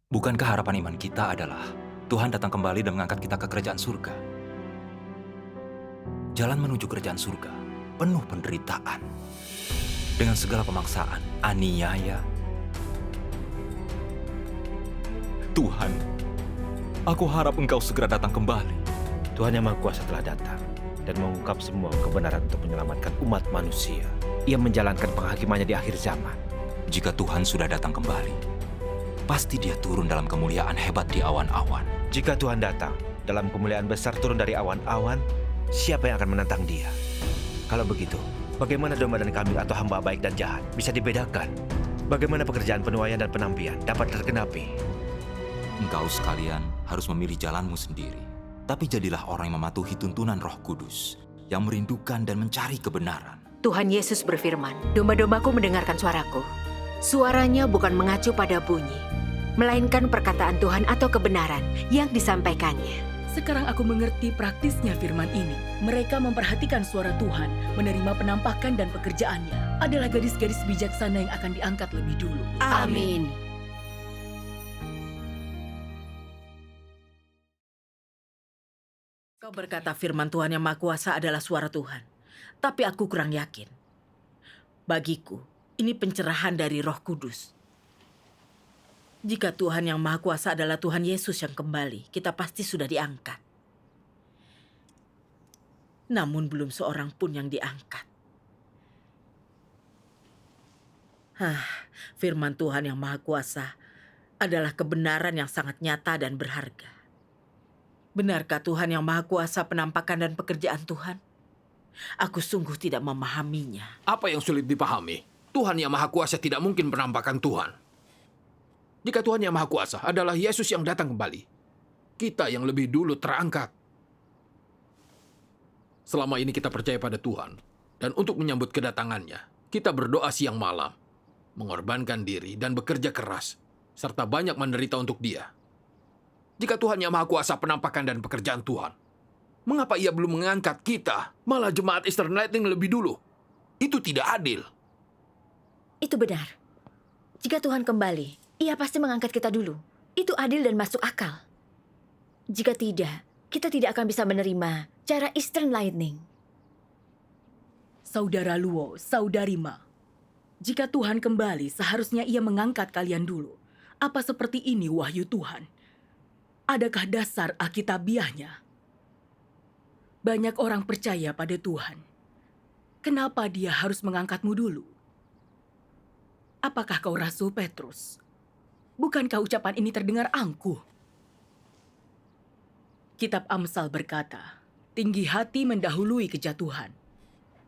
Bukankah harapan iman kita adalah Tuhan datang kembali dan mengangkat kita ke kerajaan surga? Jalan menuju kerajaan surga penuh penderitaan. Dengan segala pemaksaan, aniaya. Tuhan, aku harap Engkau segera datang kembali. Tuhan Yang Maha Kuasa telah datang dan mengungkap semua kebenaran untuk menyelamatkan umat manusia. Ia menjalankan penghakimannya di akhir zaman. Jika Tuhan sudah datang kembali, pasti Dia turun dalam kemuliaan hebat di awan-awan. Jika Tuhan datang dalam kemuliaan besar turun dari awan-awan, siapa yang akan menentang Dia? Kalau begitu, bagaimana domba dan kambing atau hamba baik dan jahat bisa dibedakan? Bagaimana pekerjaan penuaian dan penampian dapat tergenapi? Engkau sekalian harus memilih jalanmu sendiri. Tapi jadilah orang yang mematuhi tuntunan Roh Kudus, yang merindukan dan mencari kebenaran. Tuhan Yesus berfirman, "Domba-dombaku mendengarkan suaraku. Suaranya bukan mengacu pada bunyi, melainkan perkataan Tuhan atau kebenaran yang disampaikannya." Sekarang aku mengerti praktisnya firman ini. Mereka memperhatikan suara Tuhan, menerima penampakan dan pekerjaannya. Adalah gadis-gadis bijaksana yang akan diangkat lebih dulu. Amin. Kau berkata firman Tuhan Yang Maha Kuasa adalah suara Tuhan. Tapi aku kurang yakin. Bagiku, ini pencerahan dari Roh Kudus. Jika Tuhan Yang Maha Kuasa adalah Tuhan Yesus yang kembali, kita pasti sudah diangkat. Namun belum seorang pun yang diangkat. Firman Tuhan Yang Maha Kuasa adalah kebenaran yang sangat nyata dan berharga. Benarkah Tuhan Yang Maha Kuasa penampakan dan pekerjaan Tuhan? Aku sungguh tidak memahaminya. Apa yang sulit dipahami? Tuhan Yang Maha Kuasa tidak mungkin penampakan Tuhan. Jika Tuhan Yang Maha Kuasa adalah Yesus yang datang kembali, kita yang lebih dulu terangkat. Selama ini kita percaya pada Tuhan, dan untuk menyambut kedatangannya, kita berdoa siang malam, mengorbankan diri dan bekerja keras, serta banyak menderita untuk Dia. Jika Tuhan Yang Maha Kuasa penampakan dan pekerjaan Tuhan, mengapa Ia belum mengangkat kita, malah jemaat Eastern Lightning lebih dulu? Itu tidak adil. Itu benar. Jika Tuhan kembali, Ia pasti mengangkat kita dulu. Itu adil dan masuk akal. Jika tidak, kita tidak akan bisa menerima cara Eastern Lightning. Saudara Luo, Saudari Ma, jika Tuhan kembali, seharusnya Ia mengangkat kalian dulu. Apa seperti ini wahyu Tuhan? Adakah dasar alkitabiahnya? Banyak orang percaya pada Tuhan. Kenapa Dia harus mengangkatmu dulu? Apakah kau Rasul Petrus? Bukankah ucapan ini terdengar angkuh? Kitab Amsal berkata, tinggi hati mendahului kejatuhan.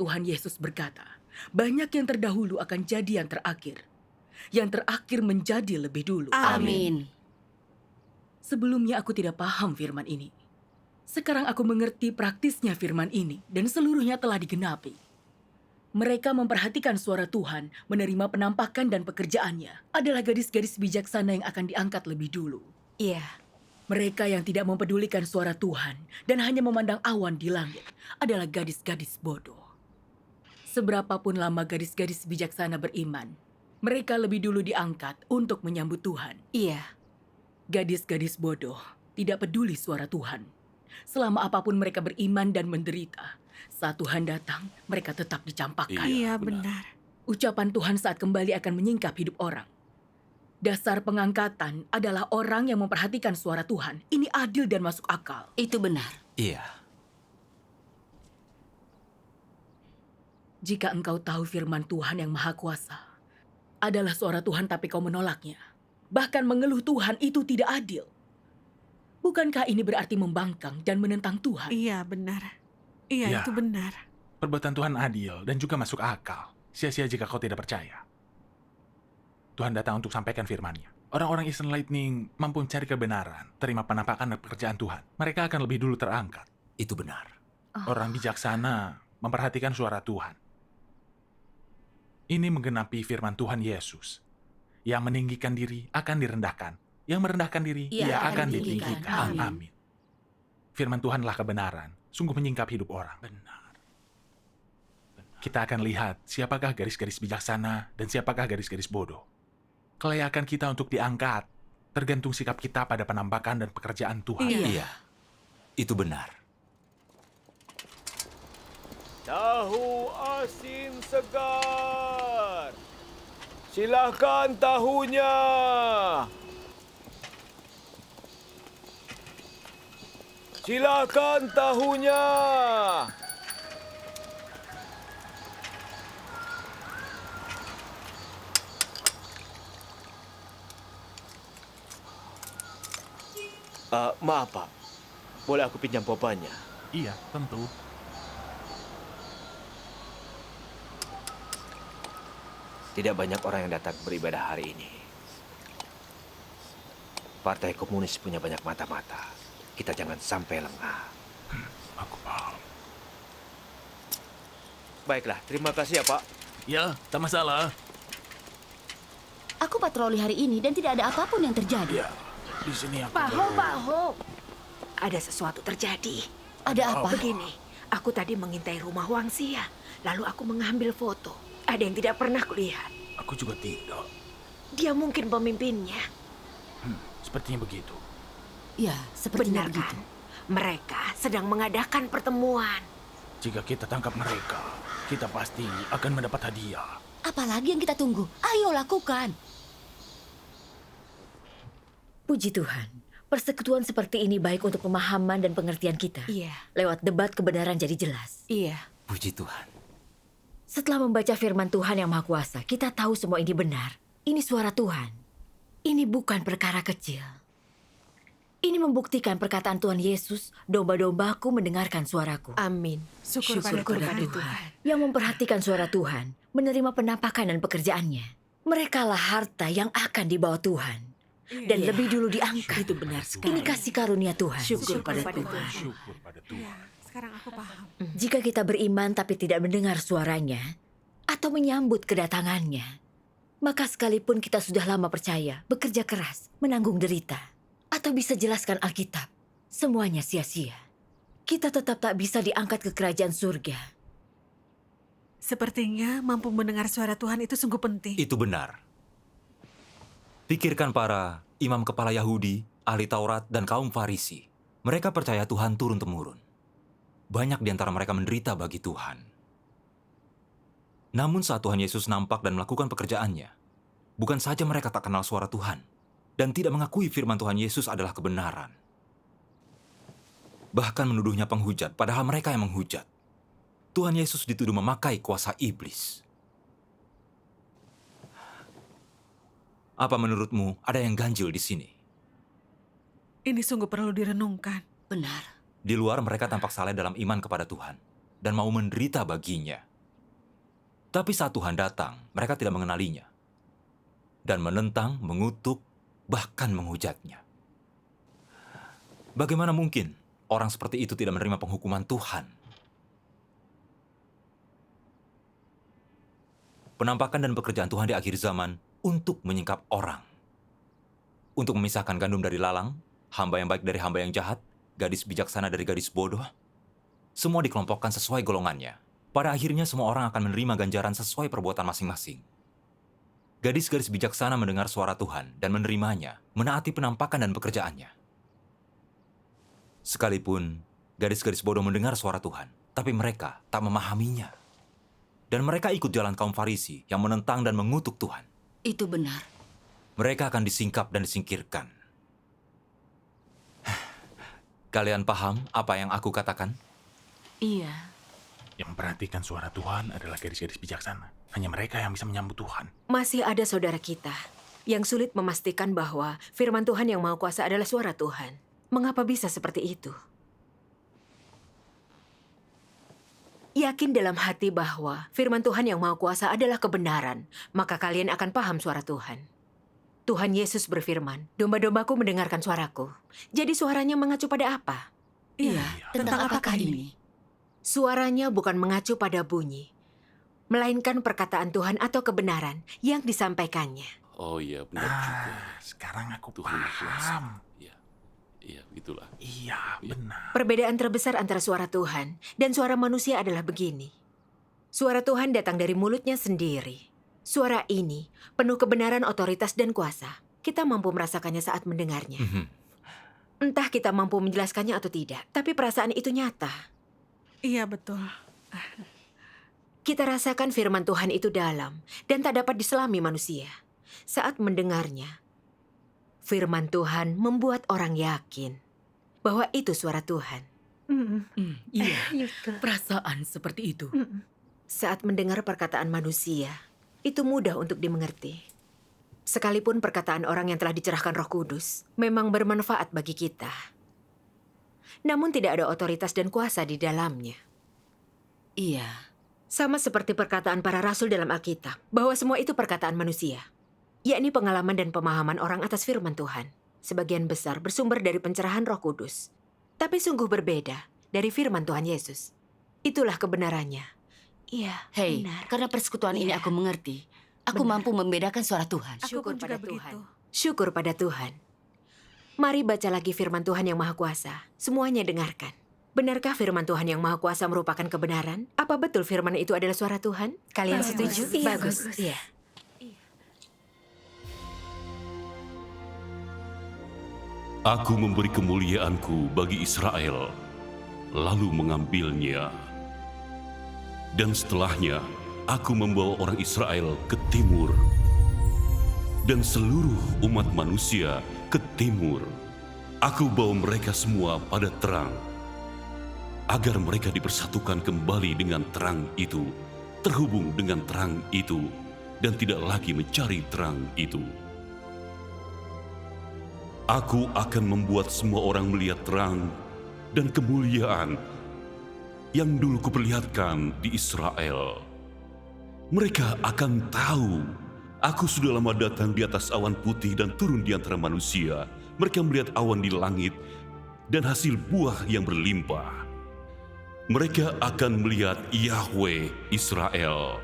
Tuhan Yesus berkata, banyak yang terdahulu akan jadi yang terakhir. Yang terakhir menjadi lebih dulu. Amin. Sebelumnya aku tidak paham firman ini. Sekarang aku mengerti praktisnya firman ini dan seluruhnya telah digenapi. Mereka memperhatikan suara Tuhan, menerima penampakan dan pekerjaannya. Adalah gadis-gadis bijaksana yang akan diangkat lebih dulu. Iya. Mereka yang tidak mempedulikan suara Tuhan dan hanya memandang awan di langit adalah gadis-gadis bodoh. Seberapapun lama gadis-gadis bijaksana beriman, mereka lebih dulu diangkat untuk menyambut Tuhan. Iya. Gadis-gadis bodoh tidak peduli suara Tuhan. Selama apapun mereka beriman dan menderita, saat Tuhan datang, mereka tetap dicampakkan. Iya, benar. Ucapan Tuhan saat kembali akan menyingkap hidup orang. Dasar pengangkatan adalah orang yang memperhatikan suara Tuhan. Ini adil dan masuk akal. Itu benar. Iya. Jika engkau tahu firman Tuhan yang Maha Kuasa adalah suara Tuhan tapi kau menolaknya, bahkan mengeluh Tuhan, itu tidak adil. Bukankah ini berarti membangkang dan menentang Tuhan? Iya, benar. Iya, Ya. itu benar. Perbuatan Tuhan adil dan juga masuk akal. Sia-sia jika kau tidak percaya. Tuhan datang untuk sampaikan firman-Nya. Orang-orang Eastern Lightning mampu mencari kebenaran, terima penampakan dan pekerjaan Tuhan. Mereka akan lebih dulu terangkat. Itu benar. Orang bijaksana memperhatikan suara Tuhan. Ini menggenapi firman Tuhan Yesus. Yang meninggikan diri akan direndahkan. Yang merendahkan diri, ia akan ditinggikan. Amin. Firman Tuhanlah kebenaran. Sungguh menyingkap hidup orang. Benar. Kita akan lihat siapakah garis-garis bijaksana dan siapakah garis-garis bodoh. Kelayakan kita untuk diangkat tergantung sikap kita pada penampakan dan pekerjaan Tuhan. Iya, itu benar. Tahu asin segar. Silakan tahunya. Silakan tahunya. Maaf, Pak. Boleh aku pinjam popanya? Iya, tentu. Tidak banyak orang yang datang beribadah hari ini. Partai Komunis punya banyak mata-mata. Kita jangan sampai lengah. Aku paham. Baiklah, terima kasih ya, Pak. Ya, tak masalah. Aku patroli hari ini dan tidak ada apapun yang terjadi. Ya, di sini aku Pak Ho. Ada sesuatu terjadi. Ada apa? Begini, aku tadi mengintai rumah Wangxia, lalu aku mengambil foto. Ada yang tidak pernah kulihat. Aku juga tidak. Dia mungkin pemimpinnya. Sepertinya begitu. Ya, sepertinya Benar begitu. kan? Mereka sedang mengadakan pertemuan. Jika kita tangkap mereka, kita pasti akan mendapat hadiah. Apalagi yang kita tunggu? Ayo lakukan. Puji Tuhan, persekutuan seperti ini baik untuk pemahaman dan pengertian kita. Iya, Lewat debat kebenaran jadi jelas. iya. Puji Tuhan. Setelah membaca firman Tuhan yang Maha Kuasa, kita tahu semua ini benar. Ini suara Tuhan. Ini bukan perkara kecil. Ini membuktikan perkataan Tuhan Yesus, domba-dombaku mendengarkan suaraku. Amin. Syukur pada Tuhan. Yang memperhatikan suara Tuhan, menerima penampakan dan pekerjaannya. Merekalah harta yang akan dibawa Tuhan. Dan lebih dulu diangkat. Itu benar sekali. Ini kasih karunia Tuhan. Syukur pada Tuhan. Syukur pada Tuhan. Sekarang aku paham. Jika kita beriman tapi tidak mendengar suaranya, atau menyambut kedatangannya, maka sekalipun kita sudah lama percaya, bekerja keras, menanggung derita, atau bisa jelaskan Alkitab, semuanya sia-sia. Kita tetap tak bisa diangkat ke kerajaan surga. Sepertinya mampu mendengar suara Tuhan itu sungguh penting. Itu benar. Pikirkan para imam kepala Yahudi, ahli Taurat, dan kaum Farisi. Mereka percaya Tuhan turun-temurun. Banyak di antara mereka menderita bagi Tuhan. Namun saat Tuhan Yesus nampak dan melakukan pekerjaannya, bukan saja mereka tak kenal suara Tuhan, dan tidak mengakui firman Tuhan Yesus adalah kebenaran. Bahkan menuduhnya penghujat, padahal mereka yang menghujat. Tuhan Yesus dituduh memakai kuasa iblis. Apa menurutmu ada yang ganjil di sini? Ini sungguh perlu direnungkan. Benar. Di luar mereka tampak saleh dalam iman kepada Tuhan dan mau menderita baginya. Tapi saat Tuhan datang, mereka tidak mengenalinya dan menentang, mengutuk, bahkan menghujatnya. Bagaimana mungkin orang seperti itu tidak menerima penghukuman Tuhan? Penampakan dan pekerjaan Tuhan di akhir zaman untuk menyingkap orang. Untuk memisahkan gandum dari lalang, hamba yang baik dari hamba yang jahat, gadis bijaksana dari gadis bodoh. Semua dikelompokkan sesuai golongannya. Pada akhirnya semua orang akan menerima ganjaran sesuai perbuatan masing-masing. Gadis-gadis bijaksana mendengar suara Tuhan dan menerimanya, menaati penampakan dan pekerjaannya. Sekalipun gadis-gadis bodoh mendengar suara Tuhan, tapi mereka tak memahaminya. Dan mereka ikut jalan kaum Farisi yang menentang dan mengutuk Tuhan. Itu benar. Mereka akan disingkap dan disingkirkan. Kalian paham apa yang aku katakan? Iya. Yang memperhatikan suara Tuhan adalah gadis-gadis bijaksana. Hanya mereka yang bisa menyambut Tuhan. Masih ada saudara kita yang sulit memastikan bahwa firman Tuhan yang Maha Kuasa adalah suara Tuhan. Mengapa bisa seperti itu? Yakin dalam hati bahwa firman Tuhan yang Maha Kuasa adalah kebenaran, maka kalian akan paham suara Tuhan. Tuhan Yesus berfirman, domba-dombaku mendengarkan suaraku. Jadi suaranya mengacu pada apa? Iya. Tentang apakah ini? Suaranya bukan mengacu pada bunyi, melainkan perkataan Tuhan atau kebenaran yang disampaikannya. Oh iya, benar juga. Sekarang aku Tuhan Yesus. paham. Iya, begitulah. Iya, benar. Perbedaan terbesar antara suara Tuhan dan suara manusia adalah begini. Suara Tuhan datang dari mulutnya sendiri. Suara ini penuh kebenaran, otoritas, dan kuasa. kita mampu merasakannya saat mendengarnya. Mhm. Entah kita mampu menjelaskannya atau tidak, tapi perasaan itu nyata. Iya, betul. Kita rasakan firman Tuhan itu dalam dan tak dapat diselami manusia. Saat mendengarnya, firman Tuhan membuat orang yakin bahwa itu suara Tuhan. Iya, perasaan seperti itu. Saat mendengar perkataan manusia, itu mudah untuk dimengerti. Sekalipun perkataan orang yang telah dicerahkan Roh Kudus memang bermanfaat bagi kita. Namun tidak ada otoritas dan kuasa di dalamnya. Iya. Sama seperti perkataan para rasul dalam Alkitab, bahwa semua itu perkataan manusia, yakni pengalaman dan pemahaman orang atas firman Tuhan. Sebagian besar bersumber dari pencerahan Roh Kudus, tapi sungguh berbeda dari firman Tuhan Yesus. Itulah kebenarannya. Iya, Hei, benar. karena persekutuan ini Iya. aku mengerti. Aku Benar. mampu membedakan suara Tuhan. Aku Syukur pun juga pada begitu. Tuhan. Syukur pada Tuhan. Mari baca lagi firman Tuhan yang Maha Kuasa. Semuanya dengarkan. Benarkah firman Tuhan yang Maha Kuasa merupakan kebenaran? Apa betul firman itu adalah suara Tuhan? Kalian Bagus. setuju? Iya, Bagus. bagus. Iya. Aku memberi kemuliaanku bagi Israel, lalu mengambilnya. Dan setelahnya, aku membawa orang Israel ke timur, dan seluruh umat manusia ke timur. Aku bawa mereka semua pada terang, agar mereka dipersatukan kembali dengan terang itu, terhubung dengan terang itu, dan tidak lagi mencari terang itu. Aku akan membuat semua orang melihat terang dan kemuliaan yang dulu kuperlihatkan di Israel. Mereka akan tahu, aku sudah lama datang di atas awan putih dan turun di antara manusia. Mereka melihat awan di langit dan hasil buah yang berlimpah. Mereka akan melihat Yahweh Israel.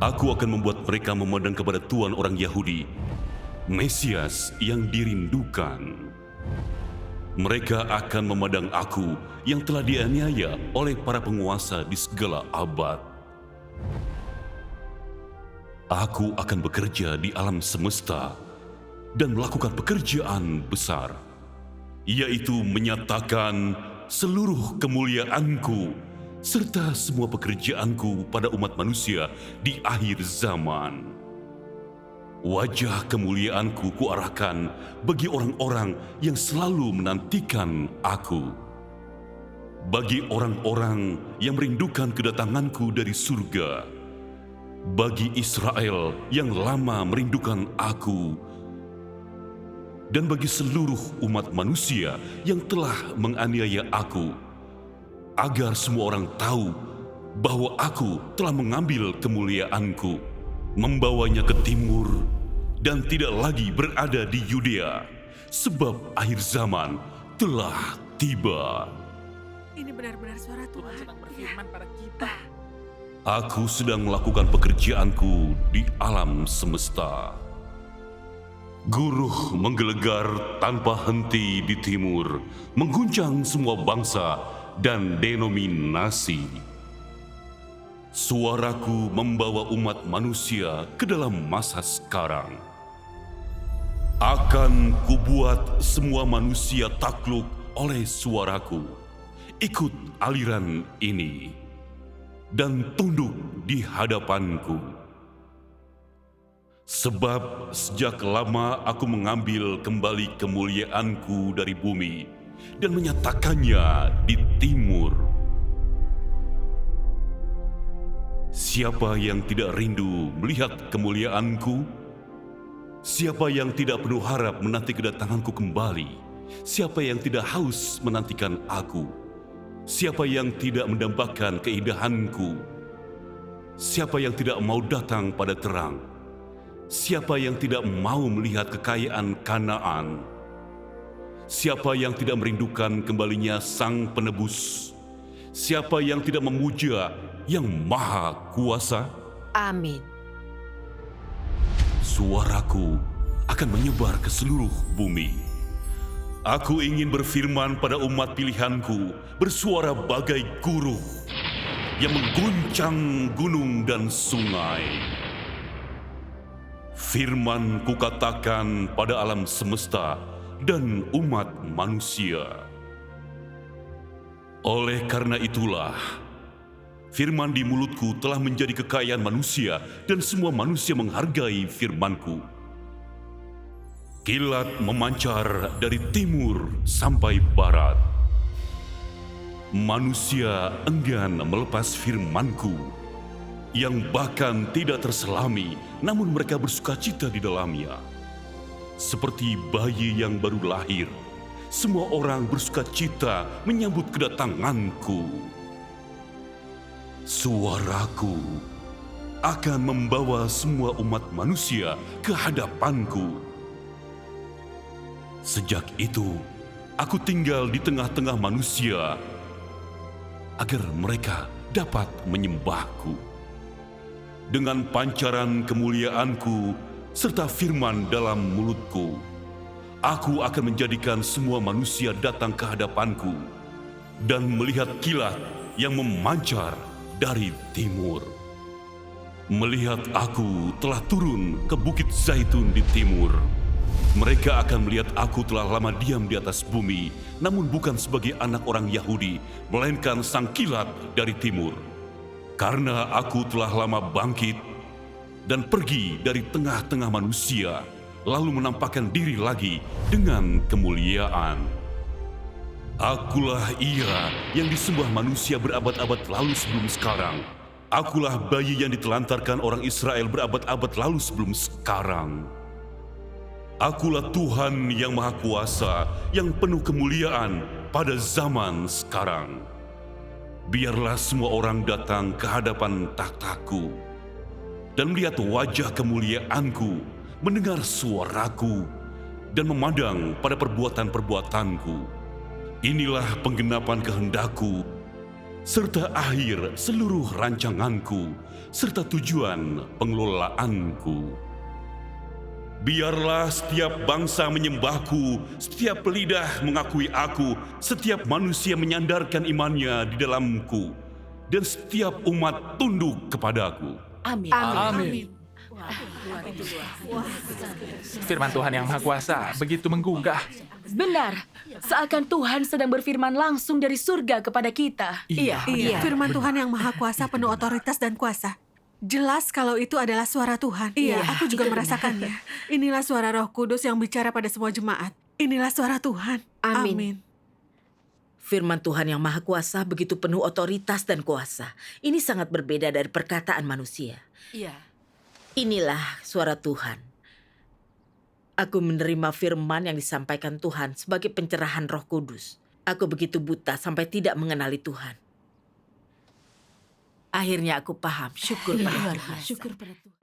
Aku akan membuat mereka memandang kepada Tuhan orang Yahudi, Mesias yang dirindukan. Mereka akan memandang aku yang telah dianiaya oleh para penguasa di segala abad. Aku akan bekerja di alam semesta dan melakukan pekerjaan besar, yaitu menyatakan seluruh kemuliaanku serta semua pekerjaanku pada umat manusia di akhir zaman. Wajah kemuliaanku kuarahkan bagi orang-orang yang selalu menantikan aku. Bagi orang-orang yang merindukan kedatanganku dari surga. Bagi Israel yang lama merindukan aku. Dan bagi seluruh umat manusia yang telah menganiaya aku. Agar semua orang tahu bahwa aku telah mengambil kemuliaanku, membawanya ke timur, dan tidak lagi berada di Yudea, sebab akhir zaman telah tiba. Ini benar-benar suara Tuhan. sedang berfirman pada kita. Aku sedang melakukan pekerjaanku di alam semesta. Guruh menggelegar tanpa henti di timur, mengguncang semua bangsa dan denominasi. Suaraku membawa umat manusia ke dalam masa sekarang. Akan kubuat semua manusia takluk oleh suaraku. Ikut aliran ini dan tunduk di hadapanku. Sebab sejak lama aku mengambil kembali kemuliaanku dari bumi dan menyatakannya di timur. Siapa yang tidak rindu melihat kemuliaanku? Siapa yang tidak penuh harap menanti kedatanganku kembali? Siapa yang tidak haus menantikan aku? Siapa yang tidak mendambakan keindahanku? Siapa yang tidak mau datang pada terang? Siapa yang tidak mau melihat kekayaan Kanaan? Siapa yang tidak merindukan kembalinya Sang Penebus? Siapa yang tidak memuja Yang Maha Kuasa? Amin. Suaraku akan menyebar ke seluruh bumi. Aku ingin berfirman pada umat pilihanku, bersuara bagai guruh yang mengguncang gunung dan sungai. Firman kukatakan pada alam semesta dan umat manusia. Oleh karena itulah, firman di mulutku telah menjadi kekayaan manusia dan semua manusia menghargai firmanku. Kilat memancar dari timur sampai barat. Manusia enggan melepas firmanku, yang bahkan tidak terselami, namun mereka bersukacita di dalamnya. Seperti bayi yang baru lahir, semua orang bersukacita menyambut kedatanganku. Suaraku akan membawa semua umat manusia ke hadapanku. Sejak itu, aku tinggal di tengah-tengah manusia agar mereka dapat menyembahku. Dengan pancaran kemuliaanku serta firman dalam mulutku, aku akan menjadikan semua manusia datang ke hadapanku dan melihat kilat yang memancar dari timur. Melihat aku telah turun ke Bukit Zaitun di timur, mereka akan melihat aku telah lama diam di atas bumi, namun bukan sebagai anak orang Yahudi, melainkan sang kilat dari timur. Karena aku telah lama bangkit dan pergi dari tengah-tengah manusia, lalu menampakkan diri lagi dengan kemuliaan. Akulah Ia yang disembah manusia berabad-abad lalu sebelum sekarang. Akulah bayi yang ditelantarkan orang Israel berabad-abad lalu sebelum sekarang. Akulah Tuhan yang Maha Kuasa, yang penuh kemuliaan pada zaman sekarang. Biarlah semua orang datang ke hadapan takhtaku dan melihat wajah kemuliaanku, mendengar suaraku, dan memandang pada perbuatan-perbuatanku. Inilah penggenapan kehendakku, serta akhir seluruh rancanganku, serta tujuan pengelolaanku. Biarlah setiap bangsa menyembahku, setiap lidah mengakui aku, setiap manusia menyandarkan imannya di dalamku, dan setiap umat tunduk kepadaku. Amin. Amin. Firman Tuhan yang Maha Kuasa begitu menggugah. Benar, seakan Tuhan sedang berfirman langsung dari surga kepada kita. Iya. Iya, firman Tuhan yang Maha Kuasa penuh otoritas dan kuasa. Jelas kalau itu adalah suara Tuhan. Iya, aku juga merasakannya. Inilah suara Roh Kudus yang bicara pada semua jemaat. Inilah suara Tuhan. Amin. Firman Tuhan yang Maha Kuasa begitu penuh otoritas dan kuasa. Ini sangat berbeda dari perkataan manusia. Iya. Inilah suara Tuhan. Aku menerima firman yang disampaikan Tuhan sebagai pencerahan Roh Kudus. Aku begitu buta sampai tidak mengenali Tuhan. Akhirnya aku paham. Syukur pada Tuhan. Syukur pada Tuhan.